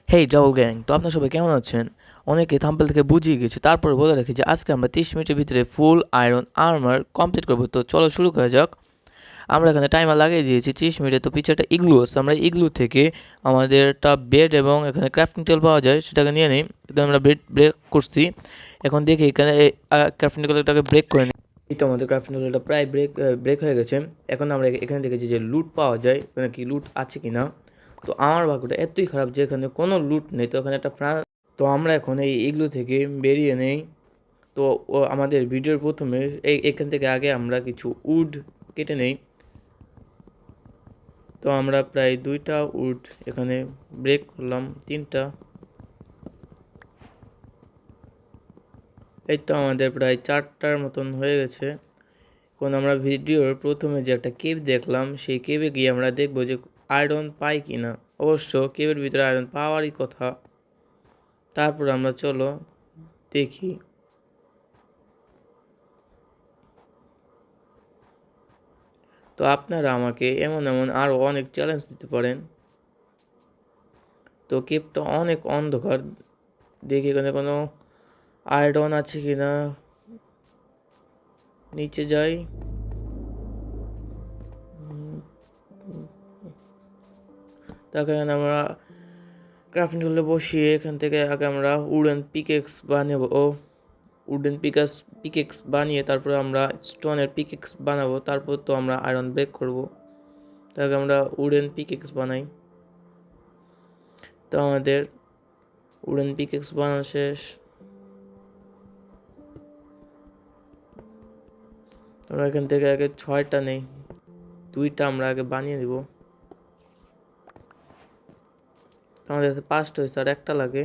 হেই double gang, তো আপনার সবাই কেমন আছেন? অনেকে থাম্বনেল থেকে বুঝিয়ে গেছে, তারপরে বলে রাখি যে আজকে আমরা 30 মিনিটের ভিতরে ফুল আয়রন আর্মার কমপ্লিট করবো। তো চলো শুরু করা যাক। আমরা এখানে টাইমার লাগিয়ে দিয়েছি 30 মিনিটে। তো পিছনে একটা ইগলু আছে, আমরা ইগলু থেকে আমাদের একটা বেড এবং এখানে ক্রাফটিং টেল পাওয়া যায়, সেটাকে নিয়ে নিই। তো আমরা বেড ব্রেক করছি। এখন দেখি এখানে ক্রাফটিং টেলটাকে ব্রেক করে নিই। এই তো আমাদের ক্রাফটিং টেলটা প্রায় ব্রেক হয়ে গেছে। এখন আমরা এখানে দেখেছি যে লুট পাওয়া যায়, এখানে কি লুট আছে কি না। তো আমার ভাগ্যটা এতই খারাপ যে এখানে কোনো লুট নেই। তো এখানে একটা তো আমরা এখন এগুলো থেকে বেরিয়ে নেই। তো আমাদের ভিডিওর প্রথমে এখান থেকে আগে আমরা কিছু উড কেটে নেই। তো আমরা প্রায় 2টা উড এখানে ব্রেক করলাম, 3টা। এই তো আমাদের প্রায় 4টার মতন হয়ে গেছে। এখন আমরা ভিডিওর প্রথমে যে একটা কেভ দেখলাম, সেই কেভে গিয়ে আমরা দেখবো যে আয়রন পাই কি না। অবশ্য কেভের ভিতরে আয়রন পাওয়ারই কথা। তারপর আমরা চলো দেখি। তো আপনারা আমাকে এমন এমন আরও অনেক চ্যালেঞ্জ দিতে পারেন। তো কেপটা অনেক অন্ধকার, দেখি এখানে কোনো আয়রন আছে কি না। নিচে যাই। তাকে এখানে আমরা ক্রাফটিং টেবিলে বসিয়ে এখান থেকে আগে আমরা উডেন পিকেক্স বানাবো। পিকেক্স বানিয়ে তারপরে আমরা স্টোনের পিকেক্স বানাবো। তারপর তো আমরা আয়রন ব্রেক করব। তাকে আমরা উডেন পিকেক্স বানাই। তো আমাদের উডেন পিকেক্স বানানো শেষ। আমরা এখান থেকে আগে 6টা নেই, 2টা আমরা আগে বানিয়ে দিব। আমাদের 5টা হয়েছে, আর একটা লাগে।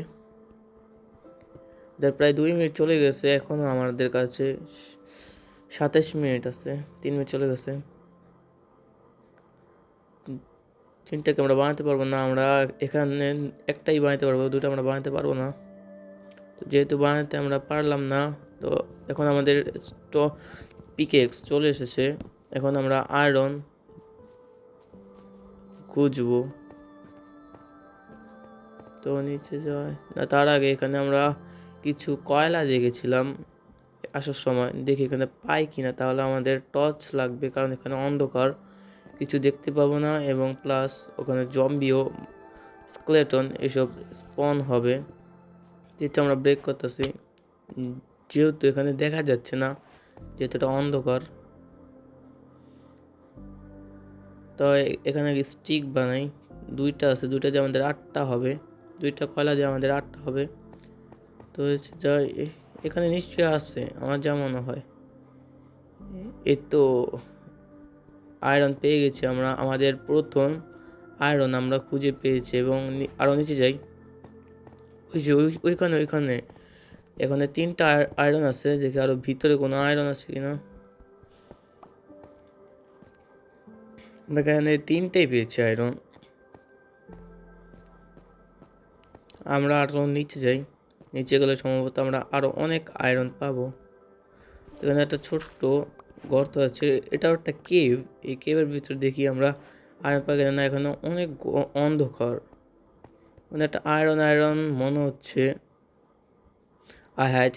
প্রায় 2 মিনিট চলে গেছে, এখনও আমাদের কাছে 27 মিনিট আছে। 3 মিনিট চলে গেছে। 3টাকে আমরা বানাতে পারবো না, আমরা এখানে একটাই বানাতে পারবো, 2টা আমরা বানাতে পারবো না। তো যেহেতু বানাতে আমরা পারলাম না, তো এখন আমাদের পিকেক্স চলে এসেছে। এখন আমরা আয়রন খুঁজবো। তো নিচে যাই না, তার আগে এখানে আমরা কিছু কয়লা দেখেছিলাম আসার সময়, দেখি এখানে পাই কিনা। তাহলে আমাদের টর্চ লাগবে, কারণ এখানে অন্ধকার, কিছু দেখতে পাবো না। এবং প্লাস ওখানে জম্বিও, স্কেলেটন এসব স্পন হবে। যেহেতু আমরা ব্রেক করতেছি, যেহেতু এখানে দেখা যাচ্ছে না, যেহেতু এটা অন্ধকার। তো এখানে স্টিক বানাই, 2টা আছে, 2টা দিয়ে আমাদের 8টা হবে। 2টা কয়লা দিয়ে আমাদের 8টা হবে। তো যা এখানে নিশ্চয়ই আছে আমার যা মনে হয়। এই তো আয়রন পেয়ে গেছি আমরা, আমাদের প্রথম আয়রন আমরা খুঁজে পেয়েছি। এবং আরও নিচে যাই, ওই যে ওইখানে এখানে 3টা আয়রন আছে। দেখি আরও ভিতরে কোনো আয়রন আছে কিনা। আমরা এখানে 3টাই পেয়েছি আয়রন। আমরা আরও নিচে যাই, নিচে গেলে সম্ভবত আমরা আরও অনেক আয়রন পাবো। এখানে একটা ছোট্ট গর্ত আছে, এটাও একটা কেভ। এই কেভের ভিতরে দেখি আমরা আয়রন পাই না, এখানে অনেক অন্ধকার। মানে একটা আয়রন মনে হচ্ছে। আর হ্যাঁ,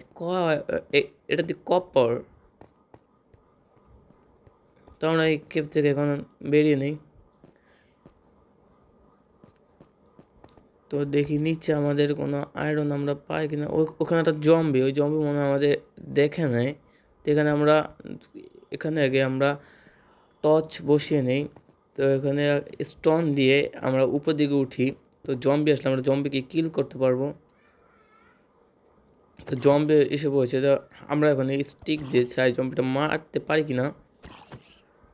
এটা দিয়ে কপার। তো আমরা এই কেভ থেকে এখন বেরিয়ে নেই। তো দেখি নিচে আমাদের কোনো আয়রন আমরা পাই কিনা। ওখানে একটা জম্বি, ওই জম্বি মনে হয় আমাদের দেখে নেয়। তো এখানে আগে আমরা টর্চ বসিয়ে নেই। তো এখানে স্টোন দিয়ে আমরা উপর দিকে উঠি। তো জম্বি আসলে আমরা জম্বিকে কিল করতে পারবো। তো জম্বি এসে পড়েছে। তো আমরা এখন এই স্টিক দিয়ে চাই জম্বিটা মারতে পারি কিনা।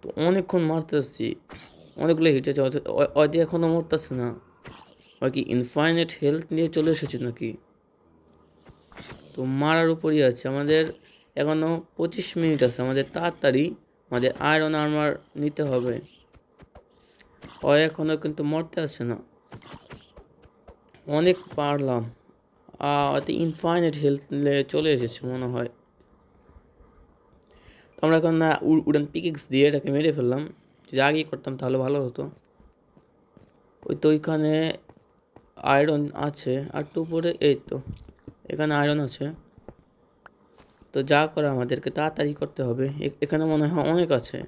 তো অনেকক্ষণ মারতেছি, অনেকগুলো হিট আছে, ওদের এখনও মরতেছে না। আর কি ইনফাইনাইট হেলথ নিয়ে চলে এসেছে নাকি? তো মারার উপরই আছে। আমাদের এখনও 25 মিনিট আছে, আমাদের তাড়াতাড়ি আমাদের আয়রন আর্মার নিতে হবে। ও এখনও কিন্তু মরতে আসছে না। অনেক পারলাম, এতে ইনফাইনাইট হেলথ চলে এসেছে মনে হয়। তো আমরা এখন উডেন পিকেক্স দিয়ে এটাকে মেরে ফেললাম। যদি আগেই করতাম তাহলে ভালো হতো। ওই তো ওইখানে আয়রন আছে আর একটু উপরে, এই তো এখানে আয়রন আছে। তো যা করে আমাদেরকে তাড়াতাড়ি করতে হবে। এখানে মনে হয় অনেক আছে।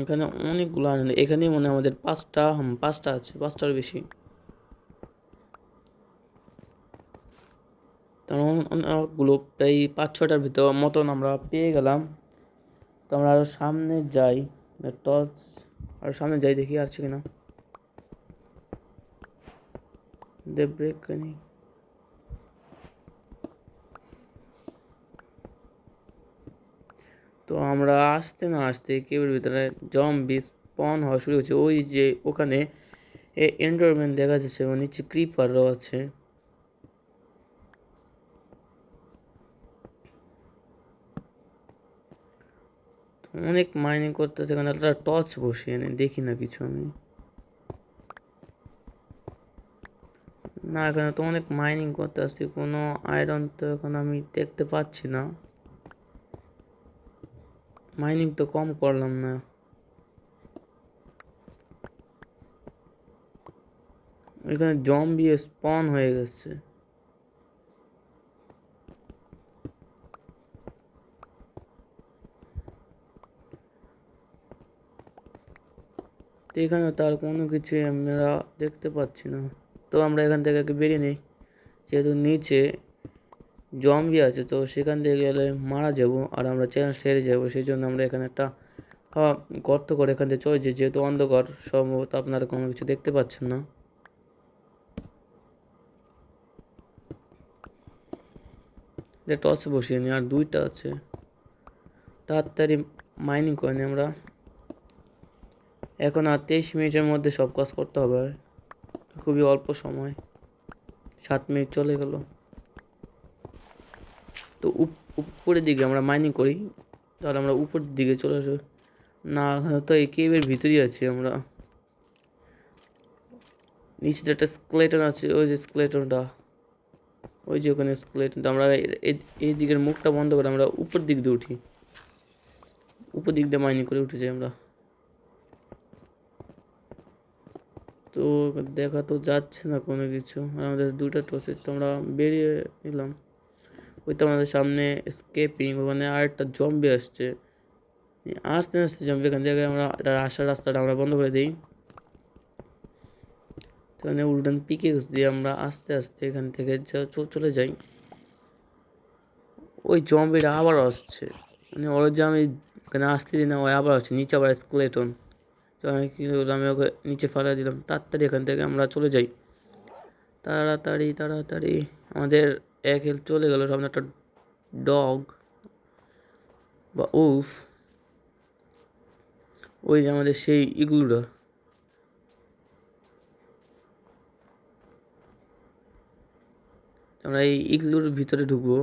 এখানে অনেকগুলো আয়রন, এখানেই মনে হয় আমাদের পাঁচটা আছে, পাঁচটার বেশি। তার অনেকগুলো, প্রায় 5-6টার ভিতর মতন আমরা পেয়ে গেলাম। তো আমরা আরও সামনে যাই, টর্চ আর সামনে যাই, দেখি আছে কিনা। ব্রেক নেই। তো আমরা আসতে না আসতে কেবের ভিতরে জম্বি স্পন হওয়া শুরু হয়েছে। ওই যে ওখানে এন্ডারম্যান দেখা যাচ্ছে, এবং নিচে ক্রিপারও আছে। অনেক মাইনিং করতেছে, এখানে একটা টর্চ বসিয়ে নেই, দেখি না কিছু আমি। না, এখানে তো অনেক মাইনিং করতে আসছি, কোনো আয়রন তো এখন আমি দেখতে পাচ্ছি না। মাইনিং তো কম করলাম না। এখানে জম্বি স্পন হয়ে গেছে। তো এখানে তার কোনো কিছুই আমরা দেখতে পাচ্ছি না। তো আমরা এখান থেকে বেরিয়ে নিই, যেহেতু নিচে জম্বি আছে, তো সেখান থেকে গেলে মারা যাব আর আমরা চ্যালেঞ্জ হেরে যাবো। সেই জন্য আমরা এখানে একটা গর্ত করে এখান থেকে চলে যাই, যেহেতু অন্ধকার, সম্ভবত আপনারা কোনো কিছু দেখতে পাচ্ছেন না। টর্চ বসিয়ে নিই, আর 2টা আছে, তাড়াতাড়ি মাইনিং করে নিই আমরা। এখন আর 23 মিনিটের মধ্যে সব কাজ করতে হবে, খুবই অল্প সময়, 7 মিনিট চলে গেল। তো উপরের দিকে আমরা মাইনিং করি, তাহলে আমরা উপরের দিকে চলে আসবো। না, তো এই কেবের ভিতরেই আছি আমরা। নিচে একটা স্কেলেটন আছে, ওই যে স্কেলেটনটা, ওই যে ওখানে স্কেলেটনটা। আমরা এই দিকের মুখটা বন্ধ করে আমরা উপর দিক দিয়ে উঠি, উপর দিক দিয়ে মাইনিং করে উঠে যাই আমরা। তো দেখা তো যাচ্ছে না কোনো কিছু, আর আমাদের 2টা টর্চের, তো আমরা বেরিয়ে নিলাম। ওই তো আমাদের সামনে স্কেপিং, ওখানে আরেকটা জম্বি আসছে। আস্তে আস্তে জম্বি, এখান থেকে আমরা আসার রাস্তাটা আমরা বন্ধ করে দিই। তো এখানে উল্টান পিকে দিয়ে আমরা আস্তে আস্তে এখান থেকে চলে যাই। ওই জম্বিটা আবার আসছে, মানে ওর যে আমি এখানে আসতে দিই না, ওই আবার আসছে। নিচে আবার স্কেলেটন। তো আমি কী করলাম, আমি ওকে নিচে ফেলে দিলাম। তাড়াতাড়ি এখান থেকে আমরা চলে যাই, তাড়াতাড়ি তাড়াতাড়ি। আমাদের 1 হেলথ চলে গেল। সামনে একটা ডগ বা উলফ, ওই যে আমাদের সেই ইগলুটা। আমরা এই ইগলুর ভিতরে ঢুকবো,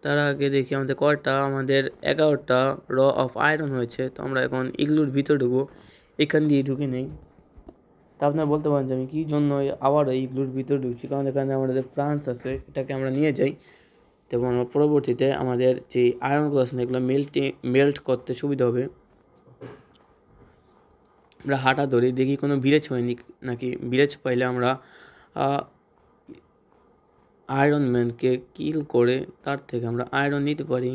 তার আগে দেখি আমাদের কয়টা, আমাদের 11টা র অফ আয়রন হয়েছে। তো আমরা এখন ইগলুর ভিতরে ঢুকবো, এখান দিয়ে ঢুকে নেই। তা আপনারা বলতে পারেন যে আমি কী জন্য আবার ইগলুর ভিতরে ঢুকছি, কারণ এখানে আমাদের ফ্রান্স আছে, এটাকে আমরা নিয়ে যাই। এবং আমরা পরবর্তীতে আমাদের যে আয়রনগুলো আছে এগুলো মেল্ট করতে সুবিধা হবে। আমরা হাঁটা ধরি, দেখি কোনো ভিলেজ হয়নি নাকি। ভিলেজ পাইলে আমরা আয়রন ম্যানকে কিল করে তার থেকে আমরা আয়রন নিতে পারি।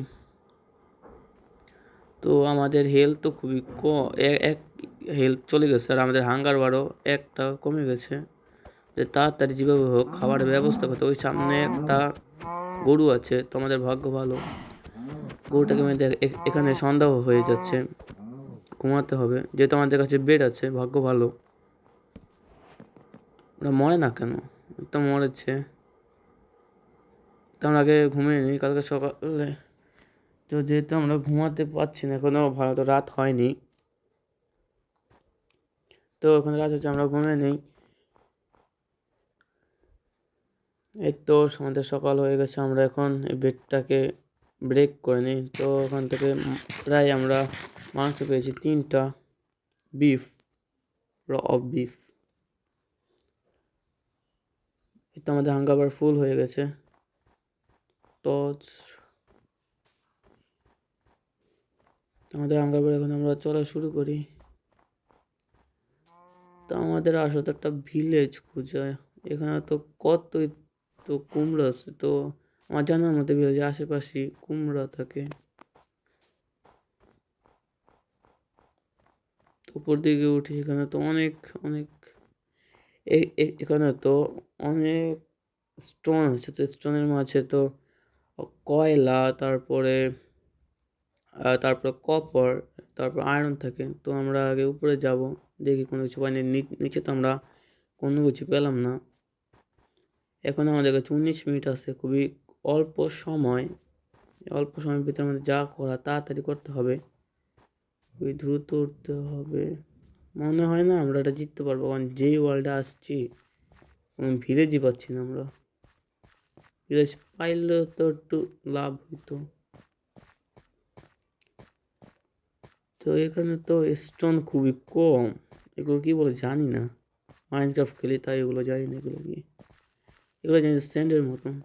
তো আমাদের হেলথ তো খুবই এক হেলথ চলে গেছে, আর আমাদের হাঙ্গার বারও 1টা কমে গেছে। যে তাড়াতাড়ি যেভাবে হোক খাবারের ব্যবস্থা করতে। ওই সামনে একটা গরু আছে, তো আমাদের ভাগ্য ভালো, গরুটাকে মেরে এখানে সন্দেহ হয়ে যাচ্ছে, ঘুমাতে হবে, যেহেতু আমাদের কাছে বেড আছে। ভাগ্য ভালো, ওরা মরে না কেন, তো মরেছে। তো আমরা আগে ঘুমিয়ে নিই, কালকে সকালে। তো যেহেতু আমরা ঘুমাতে পারছি না এখনও, ভালো তো রাত হয়নি, তো এখন রাত হচ্ছে, আমরা ঘুমিয়ে নেই। এই তো আমাদের সকাল হয়ে গেছে, আমরা এখন এই বেডটাকে ব্রেক করে নিই। তো ওখান থেকে প্রায় আমরা মাংস পেয়েছি 3টা বিফ, র অফ বিফ। এই তো আমাদের হাঙ্গার ফুল হয়ে গেছে। টর্চ, আমাদের হাঙ্গার এখন আমরা চলা শুরু করি। তো আমাদের আসলে একটা ভিলেজ খুঁজে, এখানে তো কতই তো কুমড়া আছে। তো আমার জানার মধ্যে ভিলেজের আশেপাশে কুমড়া থাকে। তো উপর দিকে উঠি, এখানে তো অনেক অনেক এখানে তো অনেক স্টোন আছে। তো স্টোনের মাঝে তো কয়লা, তারপরে কপার, তারপর আয়রন থাকে। তো আমরা আগে উপরে যাব, দেখি কোনো কিছু পাইনি। নিচে তো আমরা কোনো কিছু পেলাম না। এখন আমাদের কাছে 19 মিনিট আছে, খুবই অল্প সময়। অল্প সময়ের ভিতরে আমাদের যা করা তাড়াতাড়ি করতে হবে, খুবই দ্রুত উঠতে হবে। মনে হয় না আমরা এটা জিততে পারবো, কারণ যেই ওয়ার্ল্ডে আসছি কোনো ভিলেজই পাচ্ছি না আমরা। ভিলেজ পাইলে তো একটু লাভ হইতো। তো এখানে তো স্টোন খুবই কম, এগুলো কি বলে জানি না। মাইনক্রাফট খেলি তাই এগুলো জানি না। এগুলো জানি স্যান্ডের মতন।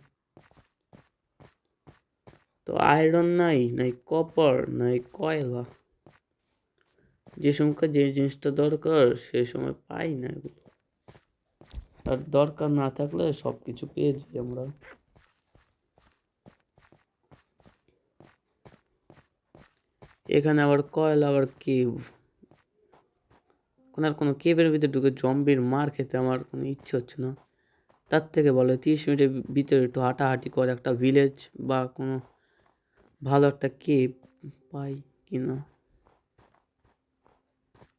তো আয়রন নাই, নাই কপার, নাই কয়লা। যে সময় যে জিনিসটা দরকার সে সময় পাই না এগুলো। আর দরকার না থাকলে সব কিছু পেয়ে যাই আমরা। এখানে আবার কয়লা, আবার কেভ। কোনো কেভের ভিতরে ঢুকে জম্বির মার খেতে আমার কোনো ইচ্ছে হচ্ছে না। তার থেকে বলে 30 মিনিটের ভিতরে একটু হাঁটাহাঁটি করে একটা ভিলেজ বা কোনো ভালো একটা কেভ পাই কিনা।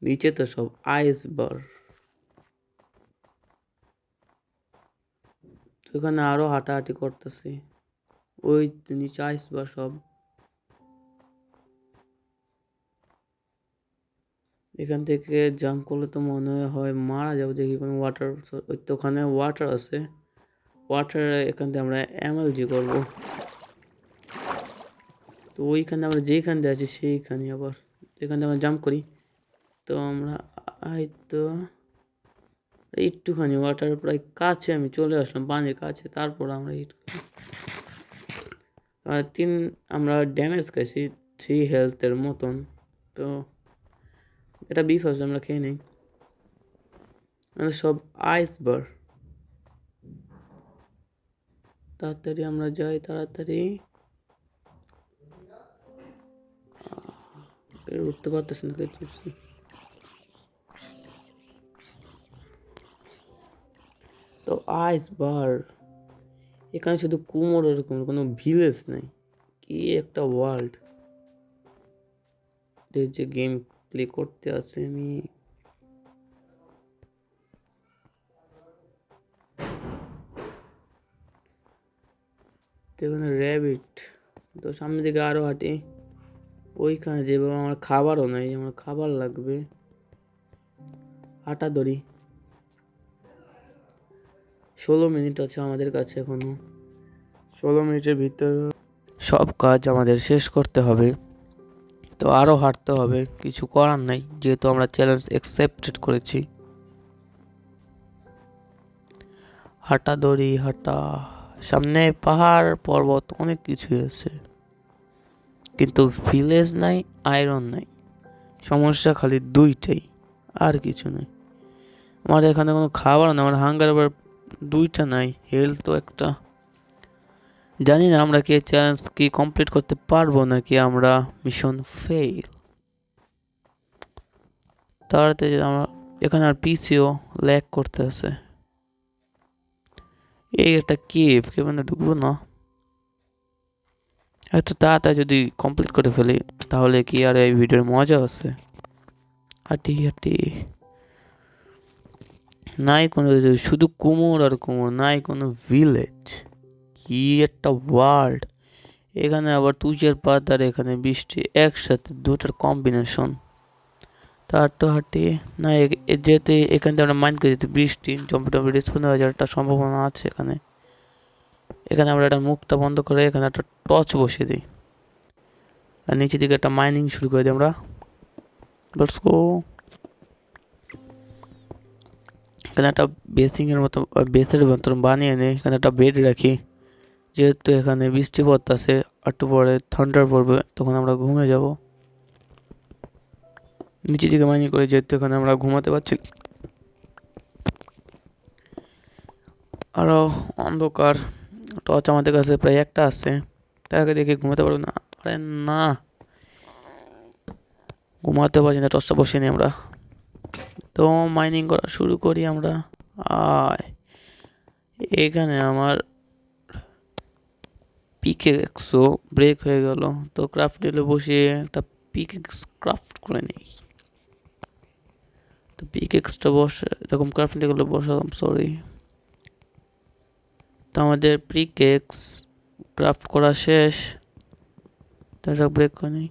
নিচে তো সব আইসবার। তো এখানে আরো হাঁটাহাঁটি করতেছি, ওই নিচে আইসবার সব। এখান থেকে জাম্প করলে তো মনে হয় মারা যাবো। দেখি কোনো ওয়াটার, ওই তো ওখানে ওয়াটার আছে। ওয়াটার এখান থেকে আমরা এমএলজি করবো। তো ওইখানে আমরা যেইখান দিয়ে আছি সেইখানে আবার এখান থেকে আমরা জাম্প করি। তো আমরা তো একটুখানি ওয়াটার প্রায় কাছে আমি চলে আসলাম, পানির কাছে। তারপর আমরা আমরা ড্যামেজ খাইছি 3 হেলথের মতন। তো এটা বিফ আছে, আমরা খেয়ে নিই। সব আইসবার। তাড়াতাড়ি আমরা যাই, তাড়াতাড়ি। উঠতে পারতেছি না। তো আইসবার, এখানে শুধু কুমোর, এরকম কোনো ভিলেজ নাই। কি একটা ওয়ার্ল্ড যে গেম প্লে করতে আছে আমি। এখানে র্যাবিট। তো সামনের দিকে আরো হাঁটি, ওইখানে যেভাবে আমার খাবারও নাই, আমার খাবার লাগবে। হাঁটা ধরি। 16 মিনিট আছে আমাদের কাছে এখনো। 16 মিনিটের ভিতর সব কাজ আমাদের শেষ করতে হবে। তো আরও হাঁটতে হবে, কিছু করার নাই, যেহেতু আমরা চ্যালেঞ্জ অ্যাকসেপ্টেড করেছি। হাঁটা দড়ি হাঁটা, সামনে পাহাড় পর্বত অনেক কিছুই আছে, কিন্তু ভিলেজ নাই, আয়রন নাই। সমস্যা খালি দুইটাই, আর কিছু নেই। আমার এখানে কোনো খাবার না, আমার হাঙ্গার আবার 2টা নাই, হেলথ তো একটা। জানি না আমরা কি চ্যালেঞ্জ কি কমপ্লিট করতে পারবো নাকি আমরা মিশন ফেল। তাড়াতাড়ি আমরা এখানে আর পিসিও ল্যাগ করতে আছে। এই একটা কেভ মানে ঢুকবো না। এত তাড়াতাড়ি যদি কমপ্লিট করে ফেলি তাহলে কি আর এই ভিডিওর মজা আছে। হাঁটি হাঁটি, নাই কোনো, শুধু কুমোর আর কুমোর, নাই কোনো ভিলেজ। কি একটা ওয়ার্ল্ড। এখানে আবার তুষারপাত আর এখানে বৃষ্টি, একসাথে দুটার কম্বিনেশন। তার তো হাঁটি না, যেতে এখান থেকে আমরা মাইন্ড করে যেতে বৃষ্টি জম্পি টম্পি রেসপন্স হয়ে যাওয়ার একটা সম্ভাবনা আছে এখানে। এখানে আমরা একটা মুখটা বন্ধ করে এখানে একটা টর্চ বসিয়ে দিই, আর নিচের দিকে একটা মাইনিং শুরু করে দিই আমরা। Let's go. এখানে একটা বেসিংয়ের মতো, বেসের মতন বানিয়ে নিই। এখানে একটা বেড রাখি, যেহেতু এখানে বৃষ্টি পড়তেছে, একটু পরে ঠান্ডার পড়বে, তখন আমরা ঘুমিয়ে যাব। নিচের দিকে মাইনিং করে, যেহেতু এখানে আমরা ঘুমাতে পারছি। আরও অন্ধকার। টর্চ আমাদের কাছে প্রায় একটা আছে, তার আগে দেখে ঘুমাতে পারবো না। আরে না, ঘুমাতে পারছি না, টর্চটা বসিয়ে নিই আমরা। তো মাইনিং করা শুরু করি আমরা। আয়, এখানে আমার পিকেক্সও ব্রেক হয়ে গেল। তো ক্রাফট টেবিলে বসিয়ে একটা পিকেক্স ক্রাফট করে নিই। তো পিকেক্সটা বসে এরকম ক্রাফট টেবিলে বসালাম, সরি। তো আমাদের পিকেক্স ক্রাফট করা শেষ। তো এটা ব্রেক করে নিই।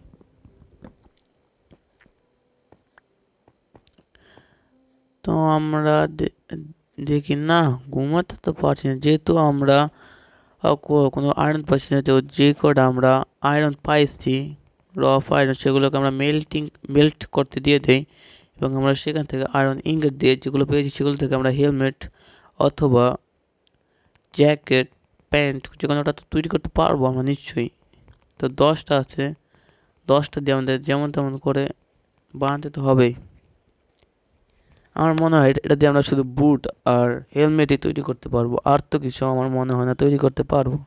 তো আমরা দেখি না, ঘুমাতে তো পারছি না, যেহেতু আমরা কোনো আয়রন পাচ্ছি না। তো যে কটা আমরা আয়রন পাইছি, রফ আয়রন, সেগুলোকে আমরা মেল্ট করতে দিয়ে দেই, এবং আমরা সেখান থেকে আয়রন ইঙ্গট দিয়ে যেগুলো পেয়েছি সেগুলো থেকে আমরা হেলমেট অথবা জ্যাকেট, প্যান্ট, যে কোনোটা তো তৈরি করতে পারবো আমরা নিশ্চয়ই। তো 10টা আছে, 10টা দিয়ে আমাদের যেমন তেমন করে বানাতে তো হবেই। আমার মনে হয় এটা দিয়ে আমরা শুধু বুট আর হেলমেটই তৈরি করতে পারবো, আর তো কিছু আমার মনে হয় না তৈরি করতে পারবো।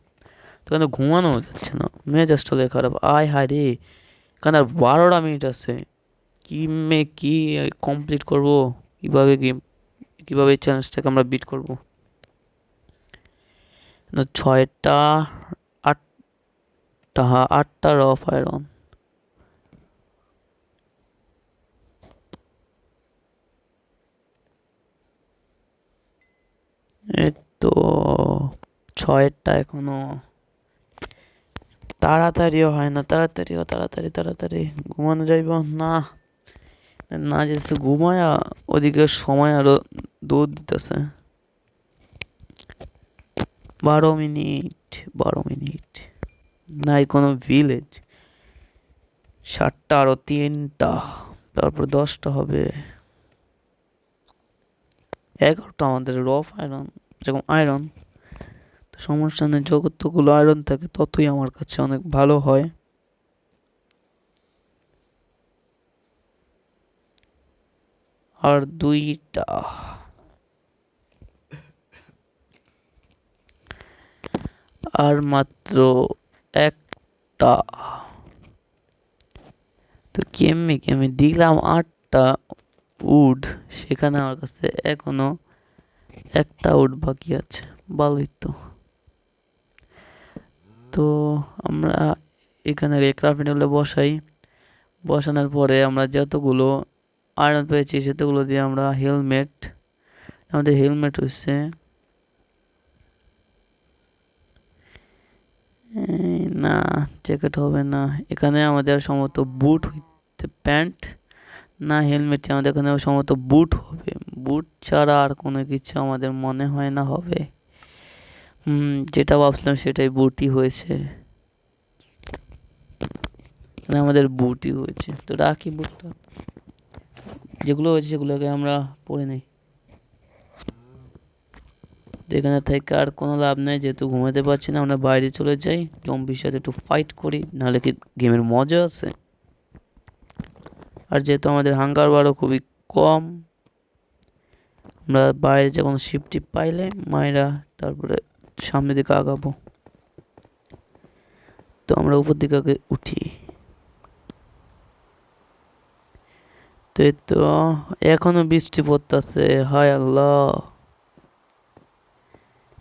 তো কিন্তু ঘুমানো যাচ্ছে না, মেজাজটা লেগে খারাপ। আয় হায় রে, কারণ আর 12টা মিনিট আছে। কি কমপ্লিট করবো, কীভাবে কীভাবে এই চ্যালেঞ্জটাকে আমরা বিট করবো? 6টা, 8টা, 8টা রফ আয়রন। এই তো 6টা এখনো, তাড়াতাড়িও হয় না, তাড়াতাড়ি ঘুমানো যাইব না। না যেতেছে ঘুমায়া, ওদিকে সময় আরো দৌড় দিতেছে। 12 মিনিট নাই কোনো ভিলেজ। 7টা, আরো 3টা, তারপর 10টা হবে। 11টা আমাদের রফ আয়রন, যেরকম আয়রন। তো সমস্যা নেই, যতগুলো আয়রন থাকে ততই আমার কাছে অনেক ভালো হয়। আর 2টা, আর মাত্র একটা। তো কেমনি দিলাম 8টা উড, সেখানে আমার কাছে এখনো একটা উড বাকি আছে। ভালোই তো। তো আমরা এখানে ক্রাফটিং টেবিলে বসাই। বসানোর পরে আমরা যতগুলো আয়রন পেয়েছি সেতগুলো দিয়ে আমরা আমাদের হেলমেট হচ্ছে না, জ্যাকেট হবে না। এখানে আমাদের সম্ভবত বুট হইতে, প্যান্ট না হেলমেট, আমাদের এখানে সম্ভবত বুট হবে। বুট ছাড়া আর কোনো কিছু আমাদের মনে হয় না হবে। যেটা ভাবছিলাম সেটাই বুটই হয়েছে, মানে আমাদের বুটই হয়েছে। তো রাখি বুটটা, যেগুলো হয়েছে সেগুলোকে আমরা পরে নিই। এখানে থেকে আর কোনো লাভ নেই, যেহেতু ঘুমাতে পারছি না, আমরা বাইরে চলে যাই, জম্বির সাথে একটু ফাইট করি, নাহলে কি গেমের মজা আছে। আর যেহেতু আমাদের হাঙ্গার বারও খুবই কম, আমরা বাইরে যে কোনো শিপ টিপ পাইলে মায়েরা তারপরে সামনের দিকে আগাবো। তো আমরা উপর দিকে আগে উঠি। তো এই তো এখনো বৃষ্টি পড়তেছে, হায় আল্লাহ।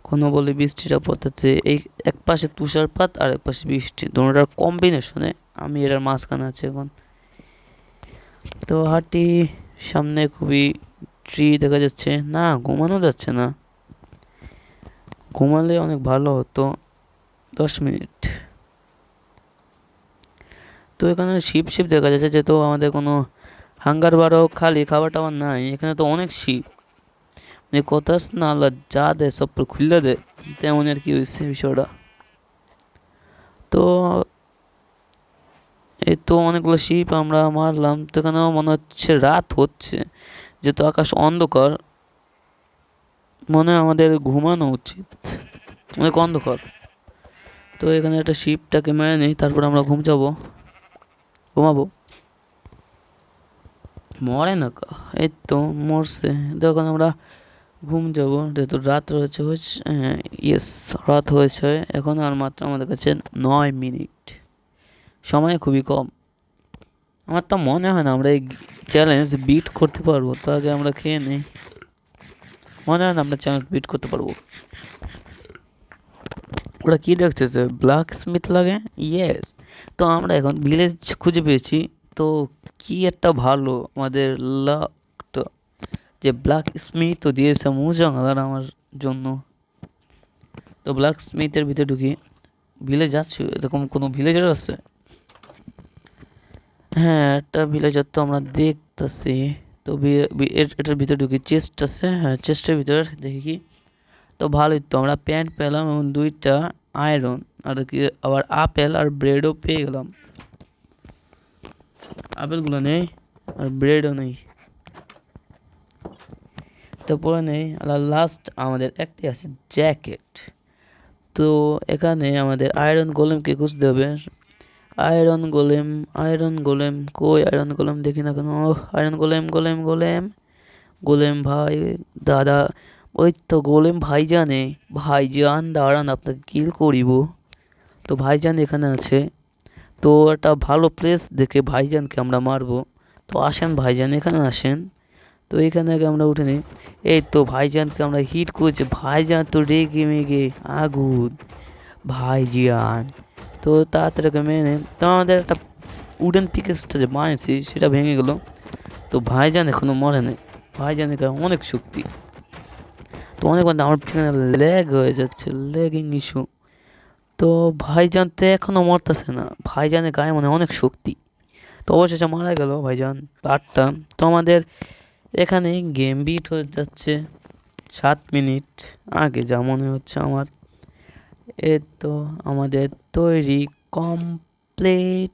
কোনো বলে বৃষ্টিটা পড়তেছে, এই এক পাশে তুষারপাত আর এক পাশে বৃষ্টি, দুটোটার কম্বিনেশনে আমি এটার মাঝখানে আছি এখন। তো হাঁটি, সামনে খুবই ট্রি দেখা যাচ্ছে না, ঘুমানো যাচ্ছে না। ঘুমালে অনেক ভালো হতো। 10 মিনিট। তো এখানে শিপ দেখা যাচ্ছে, যেহেতু আমাদের কোনো হাঙ্গার বারও খালি খাবার টাবার নাই, এখানে তো অনেক শিপ, মানে কথা না আল্লাহ যা দেয় সব খুললে দেয়, তেমন আর কি হয়েছে বিষয়টা। তো এই তো অনেকগুলো শিপ আমরা মারলাম। তো এখানেও মনে হচ্ছে রাত হচ্ছে, যেহেতু আকাশ অন্ধকার, মনে হয় আমাদের ঘুমানো উচিত, অনেক অন্ধকার। তো এখানে একটা শিপটাকে মেরে নিই, তারপর আমরা ঘুমাবো। মরে না কা, এই তো মরছে। তো এখন আমরা ঘুম যাবো, যেহেতু রাত রয়েছে ইয়েস, রাত হয়েছে। এখন আর মাত্র আমাদের কাছে 9 মিনিট, সময় খুবই কম। আমার তো মনে হয় না আমরা এই চ্যালেঞ্জ বিট করতে পারবো। তো আগে আমরা খেয়ে নিই। মনে হয় না আমরা চ্যালেঞ্জ বিট করতে পারবো। ওরা কি দেখতেছে, ব্ল্যাক স্মিথ লাগে? ইয়েস। তো আমরা এখন ভিলেজ খুঁজে পেয়েছি। তো কি একটা ভালো আমাদের লাকটা, যে ব্ল্যাক স্মিথও দিয়েছে মুজাঙ্গালার আমার জন্য। তো ব্ল্যাক স্মিথের ভিতরে ঢুকি। ভিলেজ যাচ্ছি, এরকম কোনো ভিলেজার আছে? হ্যাঁ, একটা ভিলেজার তো আমরা দেখতেছি। তো এটার ভিতরে ঢুকি। চেস্ট আছে, হ্যাঁ চেস্টের ভিতরে দেখি কি। তো ভালোই, তো আমরা প্যান্ট পেলাম এবং 2টা আয়রন, আর কি আবার আপেল আর ব্রেডও পেয়ে গেলাম। আপেলগুলো নেই আর ব্রেডও নেই, তো পরে নেই। আর লাস্ট আমাদের একটাই আছে, জ্যাকেট। তো এখানে আমাদের আয়রন গোলেমকে খুঁজতে হবে। আয়রন গোলেম কই? আয়রন গোলেম দেখি না কেন। Iron golem golem golem golem ভাই, দাদা, ওই তো গোলেম ভাইজান দাঁড়ান, আপনাকে কিল করিব। তো ভাইজান এখানে আছে। তো একটা ভালো প্লেস দেখে ভাইজানকে আমরা মারবো। তো আসেন ভাইজান, এখানে আসেন। তো এখানে আগে আমরা উঠে নিই। এই তো ভাইজানকে আমরা হিট করছি। ভাইজান তো রেগে মেগে আগুন, ভাইজান। তো তাড়াতাড়ি মেনে, তো আমাদের একটা উডেন পিকেসটা যে বানিয়েছি সেটা ভেঙে গেল। তো ভাইজান এখনো মরে নেই। ভাইজানের গায়ে অনেক শক্তি। তো অনেক আমার ল্যাগ হয়ে যাচ্ছে, ল্যাগিং ইস্যু। তো ভাইজান তো এখনো মরতেছে না। ভাইজানের গায়ে মানে অনেক শক্তি। তো অবশেষে মারা গেল ভাইজান পারতাম। তো আমাদের এখানে গেম বিট হয়ে যাচ্ছে 7 মিনিট আগে, যা মনে হচ্ছে আমার। এ তো আমাদের তৈরি কমপ্লিট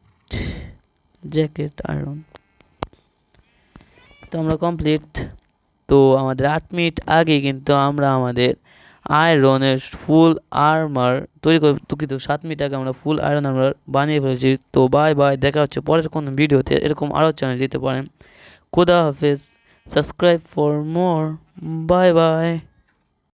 জ্যাকেট আয়রন। তো আমরা কমপ্লিট। তো আমাদের 8 মিনিট আগে কিন্তু আমরা আমাদের আয়রনের ফুল আর্মার তৈরি করে, দুঃখিত 7 মিনিট আগে আমরা ফুল আয়রন আর্মার বানিয়ে ফেলেছি। তো বাই বাই, দেখা হচ্ছে পরের কোনো ভিডিওতে। এরকম আরও চ্যানেল দিতে পারেন। খোদা হাফেজ, subscribe for more, bye bye.